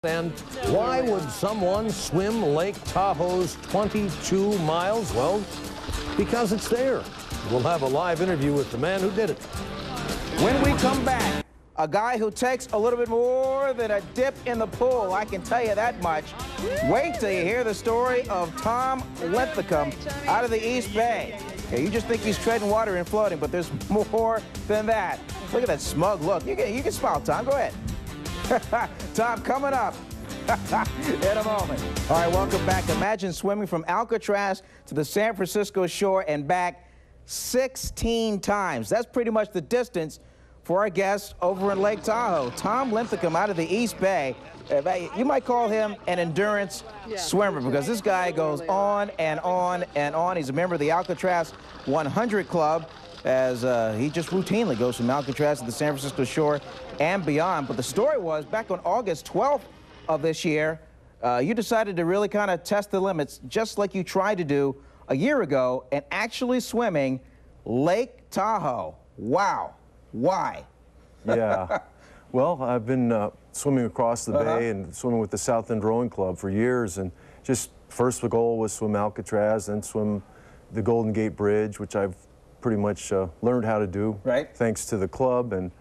And why would someone swim Lake Tahoe's 22 miles? Well, because it's there. We'll have a live interview with the man who did it. When we come back, a guy who takes a little bit more than a dip in the pool, I can tell you that much. Wait till you hear the story of Tom Linthicum out of the East Bay. Okay, you just think he's treading water and floating, but there's more than that. Look at that smug look. You can smile, Tom. Go ahead. Tom, coming up in a moment. All right, welcome back. Imagine swimming from Alcatraz to the San Francisco shore and back 16 times. That's pretty much the distance for our guest over in Lake Tahoe. Tom Linthicum out of the East Bay. You might call him an endurance swimmer because this guy goes on and on and on. He's a member of the Alcatraz 100 Club, as he just routinely goes from Alcatraz to the San Francisco shore and beyond. But the story was, back on August 12th of this year, you decided to really kind of test the limits, just like you tried to do a year ago, and actually swimming Lake Tahoe. Wow. Why? Yeah. Well, I've been swimming across the bay and swimming with the South End Rowing Club for years, and just first the goal was swim Alcatraz, then swim the Golden Gate Bridge, which I've pretty much learned how to do, thanks to the club. And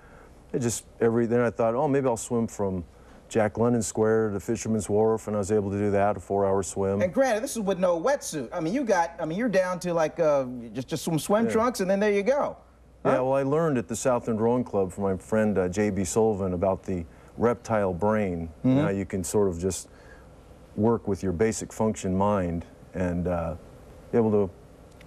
it just then I thought, oh, maybe I'll swim from Jack London Square to Fisherman's Wharf, and I was able to do that, a 4-hour swim. And granted, this is with no wetsuit. I mean, you're down to like just some swim trunks, and then there you go. Yeah, well, I learned at the South End Rowing Club from my friend J.B. Sullivan about the reptile brain. Now you can sort of just work with your basic function mind and be able to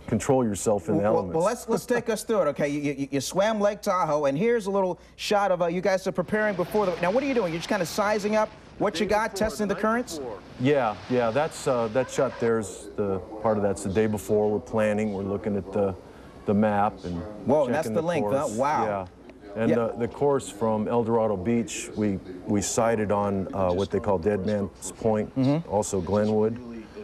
control yourself in the elements. Well, let's take us through it, okay? You swam Lake Tahoe, and here's a little shot of you guys are preparing before the... Now, what are you doing? You're just kind of sizing up what you got, testing the currents? Yeah, that's that shot there's the part of that's the day before. We're planning, we're looking at the map and whoa, that's the length, huh? Wow. Yeah. And the course from El Dorado Beach, we sighted on what they call Dead Man's Point, also Glenwood.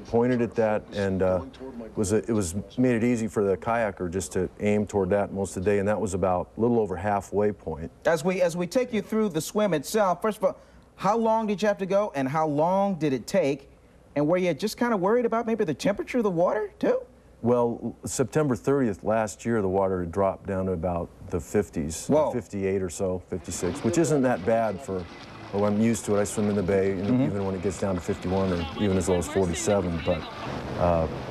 Pointed at that, and it was made it easy for the kayaker just to aim toward that most of the day, and that was about a little over halfway point. As we take you through the swim itself, first of all, how long did you have to go, and how long did it take, and were you just kind of worried about maybe the temperature of the water too? Well, September 30th last year, the water had dropped down to about the 50s, 58 or so, 56, which isn't that bad for. Well, I'm used to it. I swim in the bay, even when it gets down to 51 or even as low as 47. But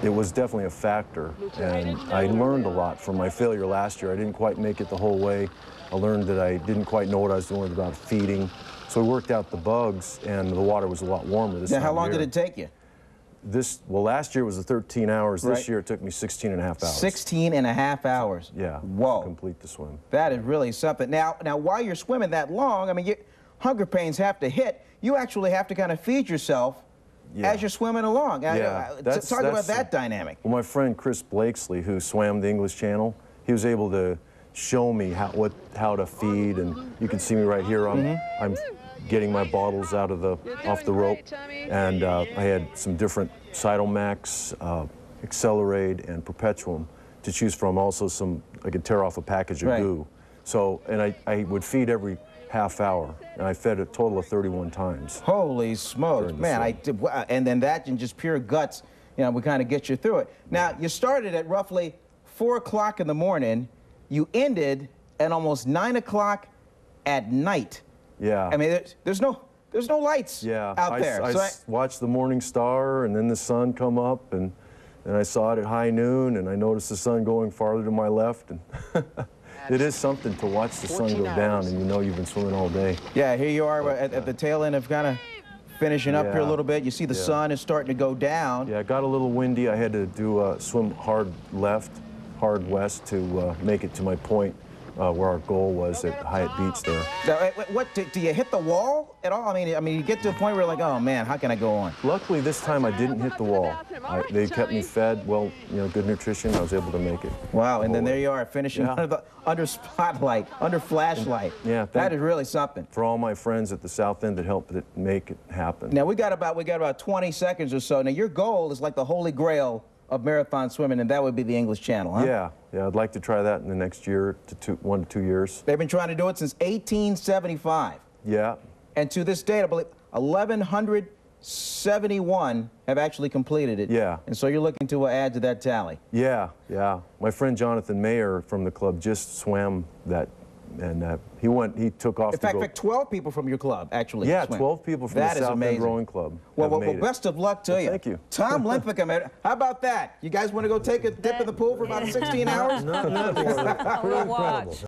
it was definitely a factor, and I learned a lot from my failure last year. I didn't quite make it the whole way. I learned that I didn't quite know what I was doing about feeding. So we worked out the bugs, and the water was a lot warmer this time of year. Now, how long did it take you? Well, last year was 13 hours. This year it took me 16 and a half hours. 16 and a half hours? Yeah. Whoa. To complete the swim. That is really something. Now, while you're swimming that long, I mean, hunger pains have to hit. You actually have to kind of feed yourself as you're swimming along. Talk about that dynamic. Well, my friend Chris Blakesley, who swam the English Channel, he was able to show me how to feed, and you can see me right here. I'm getting my bottles off the rope, and I had some different Cytomax, Accelerate, and Perpetuum to choose from. Also, I could tear off a package of goo. So, and I would feed every half hour, and I fed a total of 31 times. Holy smokes, man! And then that and just pure guts, we kind of get you through it. Now, you started at roughly 4 o'clock in the morning. You ended at almost 9 o'clock at night. Yeah. I mean, there's no lights out there. I watched the morning star and then the sun come up, and then I saw it at high noon, and I noticed the sun going farther to my left. And it is something to watch the sun go down, and you know you've been swimming all day. Yeah, here you are at the tail end of kind of finishing up here a little bit. You see the sun is starting to go down. Yeah, it got a little windy. I had to swim hard left, hard west to make it to my point where our goal was at Hyatt Beach there. Now, do you hit the wall at all? I mean, you get to a point where you're like, oh man, how can I go on? Luckily, this time I didn't hit the wall. They kept me fed, well, good nutrition. I was able to make it. Wow, and then there you are, finishing under spotlight, under flashlight. Yeah, that is really something. For all my friends at the South End that helped make it happen. Now we got about 20 seconds or so. Now your goal is like the holy grail of marathon swimming, and that would be the English Channel, huh? Yeah, I'd like to try that in the next year to 1 to 2 years. They've been trying to do it since 1875. Yeah. And to this date, I believe 1,171 have actually completed it. Yeah. And so you're looking to add to that tally. Yeah, yeah. My friend Jonathan Mayer from the club just swam that, and he took off. In fact, 12 people from your club actually. Yeah, swam. 12 people from the South End Rowing Club. Well, best of luck to you. Thank you. Tom Linthicum, how about that? You guys want to go take a dip in the pool for about 16 hours? Pretty incredible.